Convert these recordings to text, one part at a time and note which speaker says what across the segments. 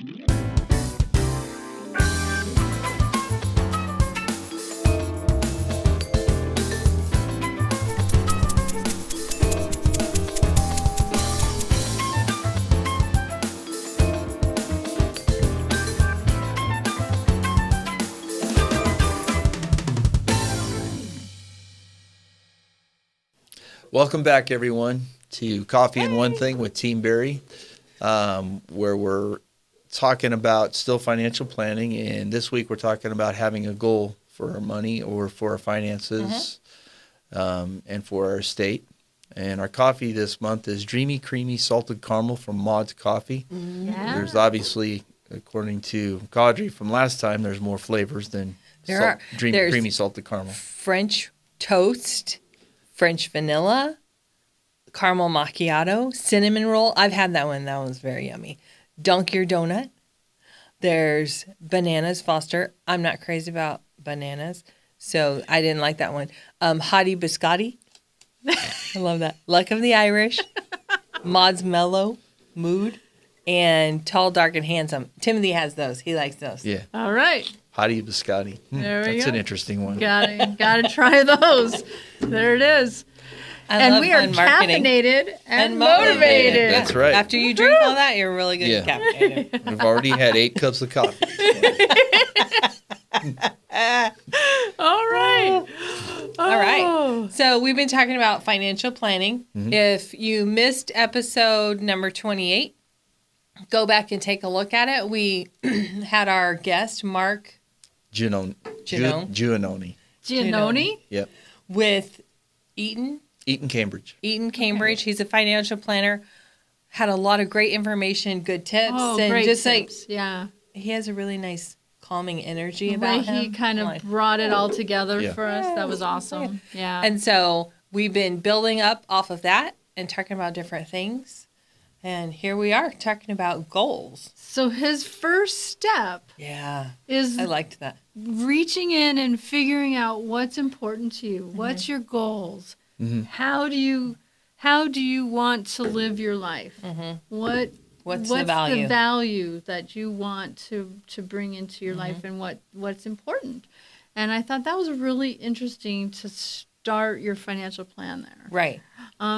Speaker 1: Welcome back, everyone, to Coffee and One Thing with Team Beery, where we're talking about still financial planning. And this week we're talking about having a goal for our money or for our finances and for our estate. And our coffee this month is Dreamy Creamy Salted Caramel from Maud's Coffee.
Speaker 2: Yeah.
Speaker 1: There's obviously, according to Audrey from last time, there's more flavors than Dreamy Creamy Salted Caramel.
Speaker 2: French toast, French vanilla, caramel macchiato, cinnamon roll. I've had that one. That one's very yummy. Dunk your donut. There's bananas Foster. I'm not crazy about bananas, so I didn't like that one. Hottie biscotti. I love that. Luck of the Irish. Maud's Mellow Mood. And Tall, Dark, and Handsome. Timothy has those. He likes those.
Speaker 1: Yeah.
Speaker 3: All right.
Speaker 1: Hottie biscotti.
Speaker 3: There we
Speaker 1: That's
Speaker 3: go.
Speaker 1: an interesting one.
Speaker 3: Gotta try those. There it is. And we are caffeinated and motivated.
Speaker 1: That's right.
Speaker 2: After you drink all that, you're really good at caffeinated.
Speaker 1: We've already had 8 cups of coffee.
Speaker 3: All right.
Speaker 2: All right. So we've been talking about financial planning.
Speaker 1: Mm-hmm.
Speaker 2: If you missed episode number 28, go back and take a look at it. We had our guest, Mark
Speaker 1: Giannoni. Yep.
Speaker 2: With Eaton
Speaker 1: Cambridge.
Speaker 2: He's a financial planner. Had a lot of great information, good tips. And
Speaker 3: great
Speaker 2: just
Speaker 3: tips. Yeah.
Speaker 2: He has a really nice calming energy
Speaker 3: The
Speaker 2: about
Speaker 3: way
Speaker 2: him.
Speaker 3: he kind of brought it all together for us. That was awesome. Yeah.
Speaker 2: And so we've been building up off of that and talking about different things. And here we are talking about goals.
Speaker 3: So his first step is
Speaker 2: I liked that.
Speaker 3: reaching in and figuring out what's important to you. What's your goals?
Speaker 1: Mm-hmm.
Speaker 3: How do you want to live your life? What's
Speaker 2: the value?
Speaker 3: The value that you want to bring into your life and what's important? And I thought that was really interesting to start your financial plan there.
Speaker 2: Right.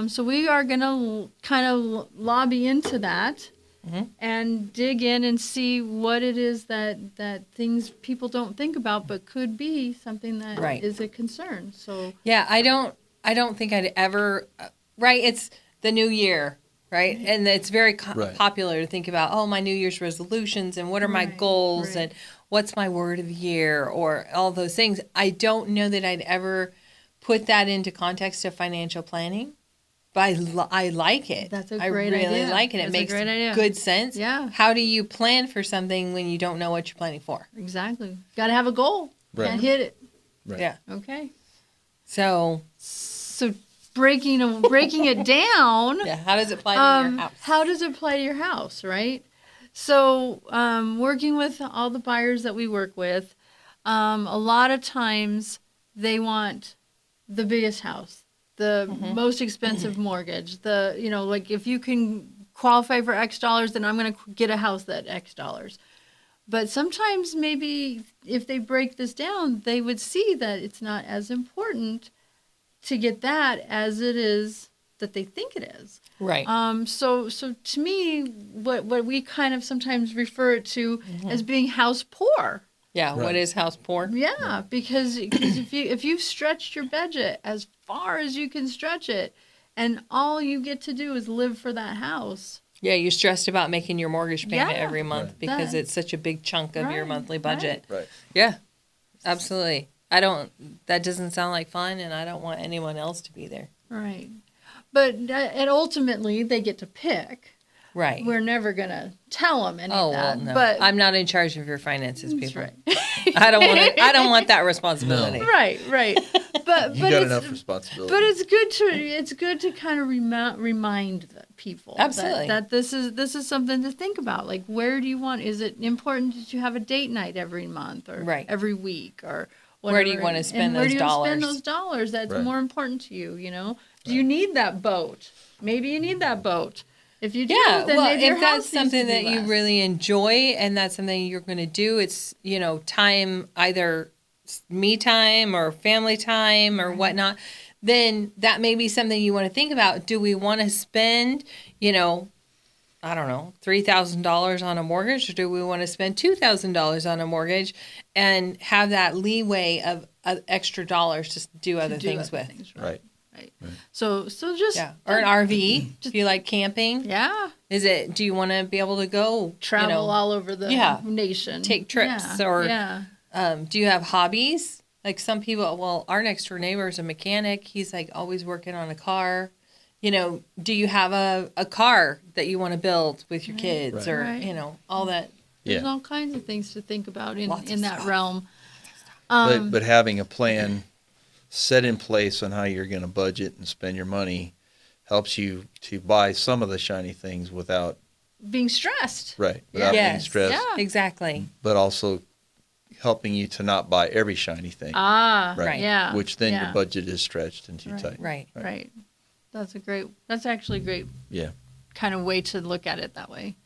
Speaker 3: So we are going to kind of lobby into that and dig in and see what it is that things people don't think about but could be something that is a concern. So
Speaker 2: yeah, I don't think I'd ever it's the new year, right? And it's very popular to think about, my New Year's resolutions and what are my goals and what's my word of the year or all those things. I don't know that I'd ever put that into context of financial planning. But I like it.
Speaker 3: That's a great idea.
Speaker 2: I really like it. It makes good sense.
Speaker 3: Yeah.
Speaker 2: How do you plan for something when you don't know what you're planning for?
Speaker 3: Exactly. Got to have a goal. Can't hit it.
Speaker 1: Right.
Speaker 2: Yeah.
Speaker 3: Okay.
Speaker 2: So
Speaker 3: breaking it down.
Speaker 2: Yeah. How does it apply to your house?
Speaker 3: How does it apply to your house, right? So working with all the buyers that we work with, a lot of times they want the biggest house. The most expensive mortgage, like if you can qualify for X dollars, then I'm going to get a house at X dollars. But sometimes maybe if they break this down, they would see that it's not as important to get that as it is that they think it is.
Speaker 2: Right.
Speaker 3: So to me, what we kind of sometimes refer it to as being house poor.
Speaker 2: Yeah. What is house poor?
Speaker 3: Yeah, because if you've stretched your budget as far as you can stretch it, and all you get to do is live for that house.
Speaker 2: Yeah, you're stressed about making your mortgage payment every month because it's such a big chunk of your monthly budget.
Speaker 1: Right.
Speaker 2: Yeah, absolutely. That doesn't sound like fun, and I don't want anyone else to be there.
Speaker 3: Right. But and ultimately, they get to pick.
Speaker 2: Right.
Speaker 3: We're never going to tell them any of that.
Speaker 2: Well, no.
Speaker 3: But
Speaker 2: I'm not in charge of your finances, people.
Speaker 3: Right.
Speaker 2: I don't want that responsibility.
Speaker 1: No.
Speaker 3: Right. But
Speaker 1: You got enough responsibility.
Speaker 3: But it's good to kind of remind the people
Speaker 2: Absolutely.
Speaker 3: that this is something to think about. Like, where do you want? Is it important that you have a date night every month or every week or whatever?
Speaker 2: Where do you want to spend those dollars?
Speaker 3: Where do you spend those dollars? That's more important to you. Do you need that boat? Maybe you need that boat. If you do,
Speaker 2: Yeah,
Speaker 3: then
Speaker 2: well,
Speaker 3: maybe your
Speaker 2: if
Speaker 3: house
Speaker 2: that's
Speaker 3: needs to
Speaker 2: something
Speaker 3: be
Speaker 2: that you
Speaker 3: less.
Speaker 2: really enjoy and that's something you're going to do, it's, time, either me time or family time or whatnot, then that may be something you want to think about. Do we want to spend, I don't know, $3,000 on a mortgage, or do we want to spend $2,000 on a mortgage and have that leeway of extra dollars to do other things with?
Speaker 1: Right.
Speaker 3: So just
Speaker 2: Or an RV. Do you like camping?
Speaker 3: Yeah.
Speaker 2: Do you want to be able to go
Speaker 3: Travel all over the nation.
Speaker 2: take trips,
Speaker 3: Yeah.
Speaker 2: or
Speaker 3: Yeah.
Speaker 2: do you have hobbies? Like some people, well, our next door neighbor is a mechanic. He's like always working on a car. Do you have a car that you want to build with your kids, or all that?
Speaker 3: There's all kinds of things to think about in that
Speaker 2: stuff.
Speaker 3: realm.
Speaker 1: But having a plan set in place on how you're going to budget and spend your money helps you to buy some of the shiny things without
Speaker 3: being stressed.
Speaker 1: without being
Speaker 2: Yes.
Speaker 1: stressed,
Speaker 3: Yeah.
Speaker 2: Exactly.
Speaker 1: but also helping you to not buy every shiny thing.
Speaker 2: Right.
Speaker 3: Yeah.
Speaker 1: Which then
Speaker 3: yeah.
Speaker 1: your budget is stretched and too tight.
Speaker 2: Right.
Speaker 3: Right. That's actually a great
Speaker 1: Yeah.
Speaker 3: kind of way to look at it that way.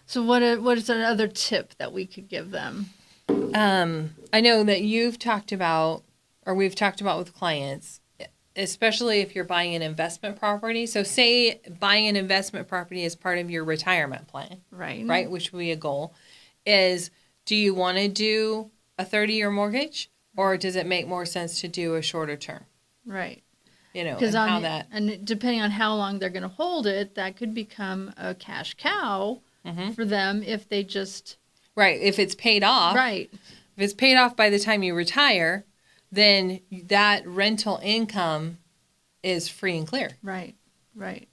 Speaker 3: So what is another tip that we could give them?
Speaker 2: I know that you've talked about, or we've talked about with clients, especially if you're buying an investment property. So say buying an investment property is part of your retirement plan, right? Which would be a goal. Do you want to do a 30-year mortgage, or does it make more sense to do a shorter term?
Speaker 3: Right.
Speaker 2: And
Speaker 3: depending on how long they're going to hold it, that could become a cash cow for them if they just...
Speaker 2: Right. If it's paid off.
Speaker 3: Right.
Speaker 2: If it's paid off by the time you retire, then that rental income is free and clear.
Speaker 3: Right. Right.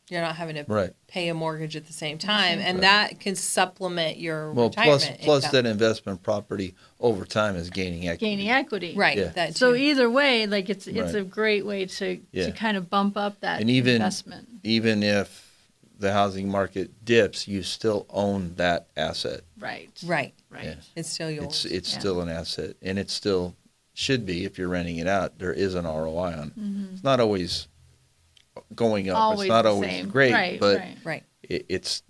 Speaker 2: You're not having to pay a mortgage at the same time, and
Speaker 1: Right.
Speaker 2: that can supplement your
Speaker 1: Plus
Speaker 2: retirement income.
Speaker 1: that investment property over time is gaining equity.
Speaker 2: Right.
Speaker 1: Yeah.
Speaker 2: That
Speaker 3: So
Speaker 2: too.
Speaker 3: either way, like it's
Speaker 1: Right.
Speaker 3: a great way to kind of bump up that
Speaker 1: And even
Speaker 3: investment.
Speaker 1: even if the housing market dips, you still own that asset.
Speaker 3: Right.
Speaker 2: Right.
Speaker 1: Yeah.
Speaker 2: It's still yours.
Speaker 1: It's still an asset, and it still should be if you're renting it out. There is an ROI on it. It's not always going up.
Speaker 3: Always
Speaker 1: it's not
Speaker 3: the
Speaker 1: always
Speaker 3: same.
Speaker 1: great,
Speaker 3: Right,
Speaker 1: but
Speaker 3: right.
Speaker 1: it's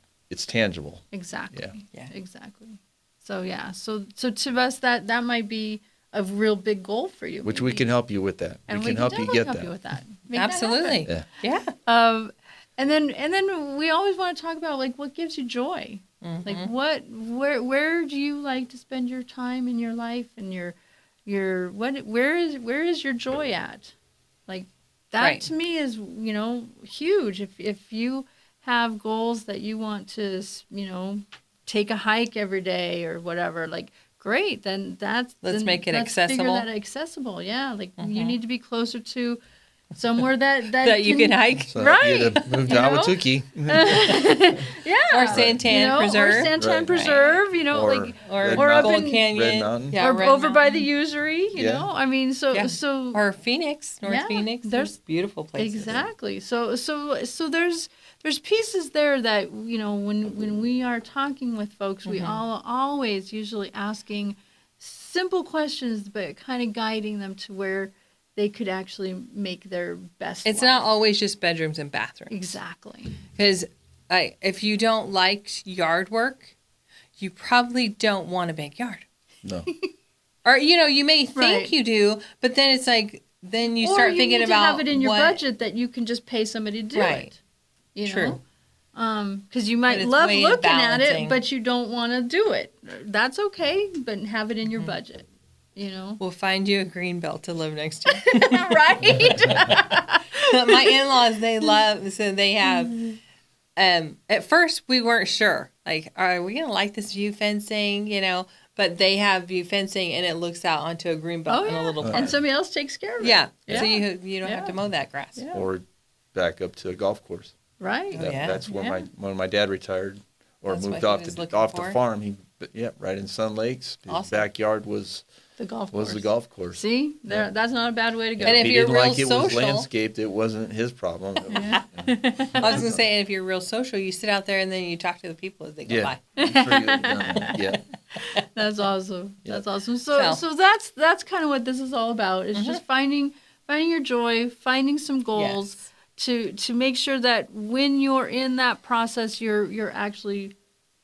Speaker 1: tangible.
Speaker 3: Exactly.
Speaker 2: Yeah.
Speaker 3: Exactly. So so to us that might be a real big goal for you.
Speaker 1: Which
Speaker 3: maybe.
Speaker 1: we can help you with that.
Speaker 3: And
Speaker 1: we can help you
Speaker 3: definitely
Speaker 1: get
Speaker 3: help
Speaker 1: that.
Speaker 3: you with that. Make that
Speaker 2: Absolutely.
Speaker 1: Yeah.
Speaker 2: Yeah.
Speaker 3: And then we always want to talk about like what gives you joy. Like where do you like to spend your time in your life, and where is your joy at? Like that to me is, huge. If you have goals that you want to, take a hike every day or whatever, like great, then
Speaker 2: Let's make it
Speaker 3: Figure
Speaker 2: accessible.
Speaker 3: that accessible. Yeah. Like you need to be closer to somewhere that
Speaker 2: That you can hike.
Speaker 1: So
Speaker 3: Right.
Speaker 1: you had to move to Ahwatukee.
Speaker 3: Yeah.
Speaker 2: Or Santan Preserve.
Speaker 3: Or Santan
Speaker 1: Right.
Speaker 3: Preserve,
Speaker 1: Or Red
Speaker 3: or up
Speaker 2: Gold
Speaker 3: in
Speaker 2: Canyon.
Speaker 1: Red Mountain.
Speaker 2: Yeah,
Speaker 3: or
Speaker 2: Red
Speaker 3: over by the
Speaker 2: Mountain.
Speaker 3: usury, you
Speaker 1: Yeah.
Speaker 3: know? I mean,
Speaker 2: Yeah.
Speaker 3: so
Speaker 2: Or Phoenix, North
Speaker 3: Yeah,
Speaker 2: Phoenix.
Speaker 3: there's-
Speaker 2: There's beautiful places.
Speaker 3: exactly. So there's pieces there that, when we are talking with folks, we all always usually asking simple questions, but kind of guiding them to where they could actually make their best
Speaker 2: It's
Speaker 3: life.
Speaker 2: not always just bedrooms and bathrooms.
Speaker 3: Exactly.
Speaker 2: Because if you don't like yard work, you probably don't want a big yard.
Speaker 1: No.
Speaker 2: Or, you may think
Speaker 3: Right.
Speaker 2: you do, but then it's like, then you
Speaker 3: Or
Speaker 2: start
Speaker 3: you
Speaker 2: thinking
Speaker 3: need
Speaker 2: about
Speaker 3: to have it in your
Speaker 2: what-
Speaker 3: budget that you can just pay somebody to do
Speaker 2: Right.
Speaker 3: it. You
Speaker 2: True.
Speaker 3: know? Because you might
Speaker 2: it's
Speaker 3: love
Speaker 2: way
Speaker 3: looking at
Speaker 2: balancing.
Speaker 3: it, but you don't want to do it. That's okay, but have it in your budget.
Speaker 2: We'll find you a green belt to live next to.
Speaker 3: Right?
Speaker 2: My in-laws, they have, at first we weren't sure, like, are we going to like this view fencing, but they have view fencing and it looks out onto a green belt in a little park.
Speaker 3: And somebody else takes care of it.
Speaker 2: Yeah.
Speaker 3: Yeah.
Speaker 2: So you don't have to mow that grass.
Speaker 3: Yeah.
Speaker 1: Or back up to a golf course.
Speaker 3: Right.
Speaker 2: Yeah.
Speaker 1: That's where
Speaker 3: Yeah.
Speaker 1: when my dad retired or
Speaker 2: That's
Speaker 1: moved
Speaker 2: what
Speaker 1: off
Speaker 2: he was
Speaker 1: the
Speaker 2: looking for.
Speaker 1: farm. Right in Sun Lakes. His
Speaker 2: Awesome.
Speaker 1: backyard was
Speaker 3: The golf course.
Speaker 1: the golf course.
Speaker 3: See? That's not a bad way to go.
Speaker 2: And
Speaker 1: If
Speaker 2: if
Speaker 1: he
Speaker 2: you're
Speaker 1: didn't
Speaker 2: real
Speaker 1: like it was
Speaker 2: social-
Speaker 1: landscaped, it wasn't his problem.
Speaker 3: Yeah.
Speaker 2: I was going to say, if you're real social, you sit out there and then you talk to the people as they go by.
Speaker 1: I'm sure you would've done that. Yeah.
Speaker 3: That's awesome.
Speaker 1: Yeah.
Speaker 3: That's awesome. So that's kind of what this is all about. It's just finding your joy, finding some goals, to make sure that when you're in that process, you're actually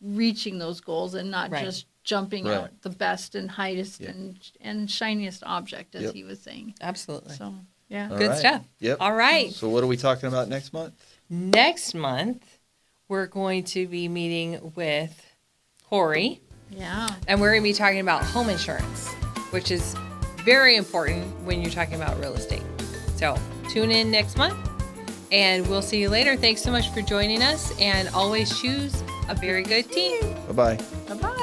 Speaker 3: reaching those goals and not
Speaker 2: Right.
Speaker 3: just jumping
Speaker 1: Right.
Speaker 3: out the best and highest
Speaker 1: Yep.
Speaker 3: and shiniest object, as
Speaker 1: Yep.
Speaker 3: he was saying.
Speaker 2: Absolutely.
Speaker 3: So yeah.
Speaker 1: All
Speaker 2: Good
Speaker 1: right.
Speaker 2: stuff.
Speaker 1: Yep.
Speaker 2: All right.
Speaker 1: So what are we talking about next month?
Speaker 2: Next month, we're going to be meeting with Corey,
Speaker 3: Yeah.
Speaker 2: and we're going to be talking about home insurance, which is very important when you're talking about real estate. So tune in next month, and we'll see you later. Thanks so much for joining us, and always choose a very good team.
Speaker 1: Bye-bye.
Speaker 3: Bye-bye.